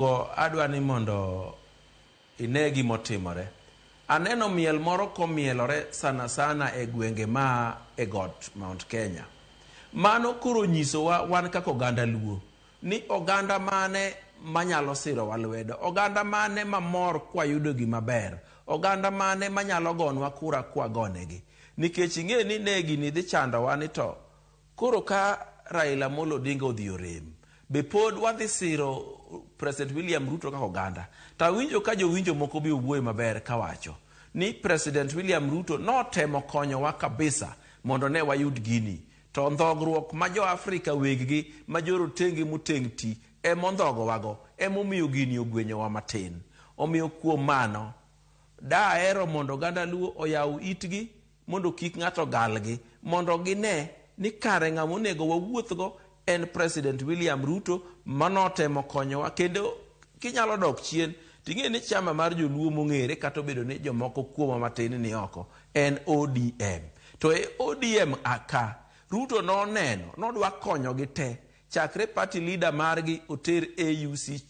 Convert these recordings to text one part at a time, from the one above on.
Adwa ni mondo ine gima otimore. Aneno miel moro komielore sana e gwenge ma e got Mount Kenya. Mano koro nyisowa wan kaka oganda Luo ni oganda mane manyalo siro wa lwedo, oganda mane mamor kwa yudo gima ber, oganda mane manyalo gonwa kura kwa gonegi. Nikech ing'e ni negi ni dhi chando wa ni to koro ka Raila Amolo Odinga odhi orem, be pod wadhi siro President William Ruto kaka oganda. Ta winjo ka jowinjo moko bi owuoyo maber kawacho ni President William Ruto notemo konyowa kabisa mondo ne wayud gini. To ndhogruok ma jo Afrika weggi ma jorotenge moteng' ti mondhogo wago momiyo gini ogwenyowa matin. Omiyo kuom mano daero mondo oganda Luo oyaw itgi mondo kik ng'ato galgi, mondo gine ni kare ng'ama onego wawuothgo en President William Ruto manotemo konyowa. Kendo kinyalo dok chien ting'e ni chama mar joluo mong'ere kata obedo ni jomoko kuoma matin ni oko en ODM. To e ODM aka Ruto noneno nodwa konyogi te chakre party leader margi oter AUC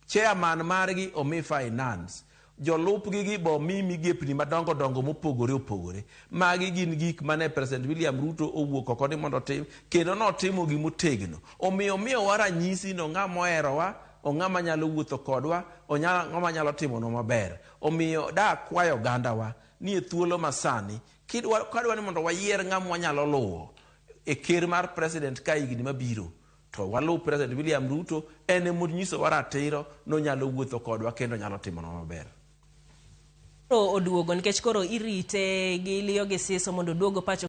chairman margi omi finance, jolupgi gi bo mi migepni madongo dongo mopogore opogore. Magi gin gik mane President William Ruto owuok oko ni mondo tim, kendo notimo gimotegno. Omiyo waranyisi no ng'ama oherowa, ng'ama nyalo wuotho kodwa, ng'ama nyalo timonwa maber. Omiyo da kwayo oganda wa ni e thuolo masani kadwa ni mondo wayier ng'ama wanyalo luwo e ker mar president ka higni mabiro, to waluw President William Ruto. En monyiso wa ratiro no nyalo wuotho kodwa kendo nyalo timonwa maber. Oduogo nikech koro irite gi liyo gi siso mondo oduogo pacho